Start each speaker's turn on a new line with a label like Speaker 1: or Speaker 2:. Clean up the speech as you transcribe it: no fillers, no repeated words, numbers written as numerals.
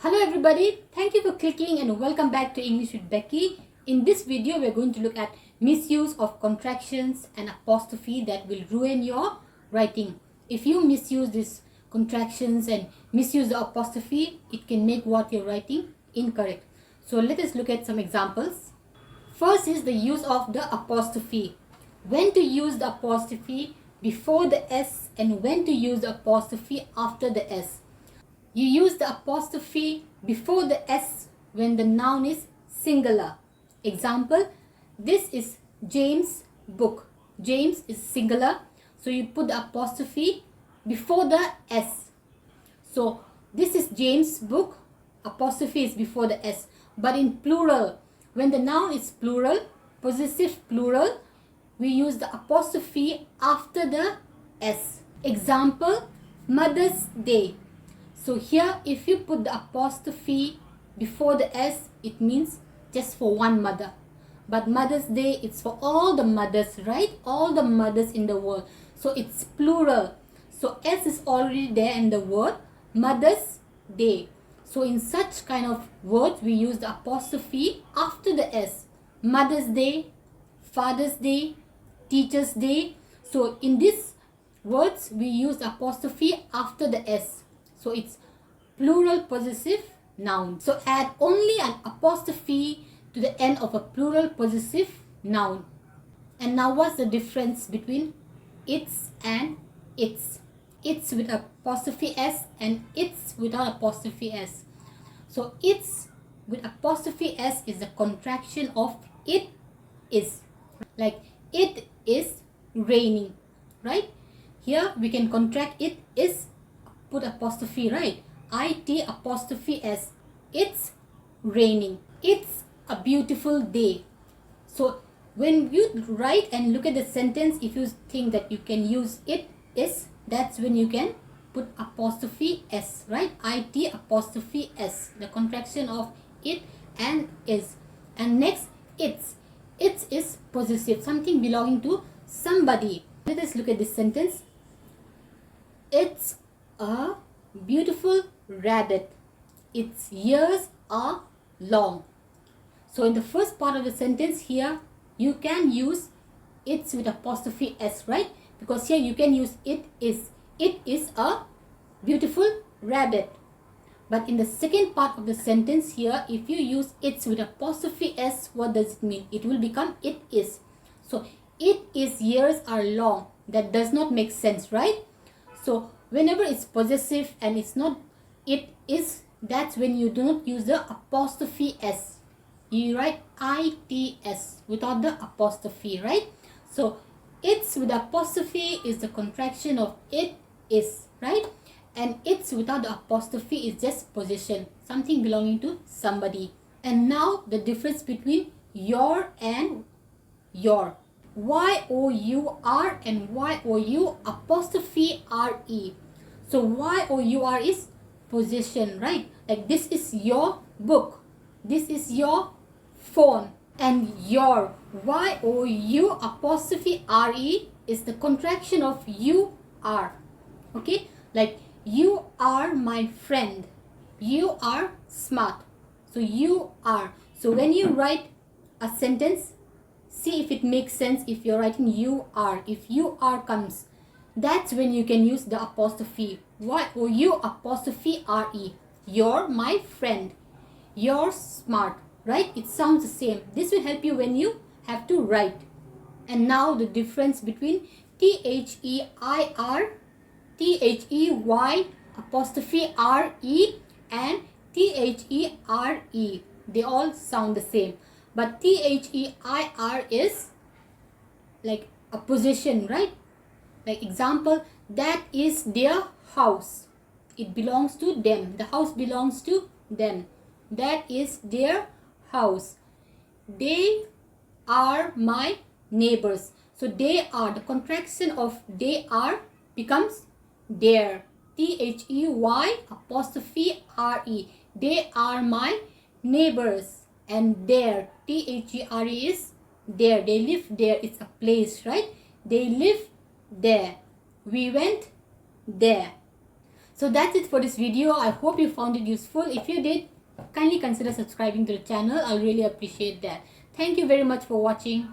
Speaker 1: Hello everybody, thank you for clicking and welcome back to English with Becky. In this video, we're going to look at misuse of contractions and apostrophe that will ruin your writing. If you misuse these contractions and misuse the apostrophe, it can make what you're writing incorrect. So let us look at some examples. First is the use of the apostrophe. When to use the apostrophe before the S and when to use the apostrophe after the S. You use the apostrophe before the S when the noun is singular. Example, this is James' book. James is singular, so you put the apostrophe before the S. So this is James' book, apostrophe is before the S. But in plural, when the noun is plural, possessive plural, we use the apostrophe after the S. Example, Mother's Day. So here, if you put the apostrophe before the S, it means just for one mother. But Mother's Day, it's for all the mothers, right? All the mothers in the world. So it's plural. So S is already there in the word Mother's Day. So in such kind of words, we use the apostrophe after the S. Mother's Day, Father's Day, Teacher's Day. So in these words, we use the apostrophe after the S. So it's plural possessive noun. So add only an apostrophe to the end of a plural possessive noun. And now what's the difference between its and its? It's with apostrophe S and it's without apostrophe S. So it's with apostrophe S is the contraction of it is. Like it is raining, right? Here we can contract it is, put apostrophe, right? IT apostrophe S. It's raining. It's a beautiful day. So when you write and look at the sentence, if you think that you can use it is, that's when you can put apostrophe S, right? IT apostrophe S, the contraction of it and is. And next, it's. It is possessive, something belonging to somebody. Let us look at this sentence. It's a beautiful rabbit. Its ears are long. So in the first part of the sentence here, you can use it's with apostrophe S, right? Because here you can use it is. It is a beautiful rabbit. But in the second part of the sentence here, if you use it's with apostrophe S, what does it mean? It will become it is. So it is ears are long. That does not make sense, right? So whenever it's possessive and it's not it is, that's when you do not use the apostrophe S. You write ITS without the apostrophe, right? So it's with apostrophe is the contraction of it is, right? And it's without the apostrophe is just possession, something belonging to somebody. And now the difference between your and your. Y-O-U-R and Y-O-U apostrophe R-E. So Y-O-U-R is possession, right? Like this is your book. This is your phone. And your Y-O-U apostrophe R-E is the contraction of you are. Okay? Like you are my friend. You are smart. So you are. So when you write a sentence, see if it makes sense if you're writing you are. If you are comes, that's when you can use the apostrophe. Y-O-U apostrophe R-E. You're my friend. You're smart, right? It sounds the same. This will help you when you have to write. And now the difference between T-H-E-I-R, T-H-E-Y apostrophe R-E and T-H-E-R-E. They all sound the same. But T-H-E-I-R is like a possession, right? Like example, that is their house. It belongs to them. The house belongs to them. That is their house. They are my neighbors. So they are, the contraction of they are becomes their. T-H-E-Y apostrophe R-E. They are my neighbors. And their, T-H-E-R-E is there. They live there. It's a place, right? They live there. We went there. So that's it for this video. I hope you found it useful. If you did, kindly consider subscribing to the channel. I'll really appreciate that. Thank you very much for watching.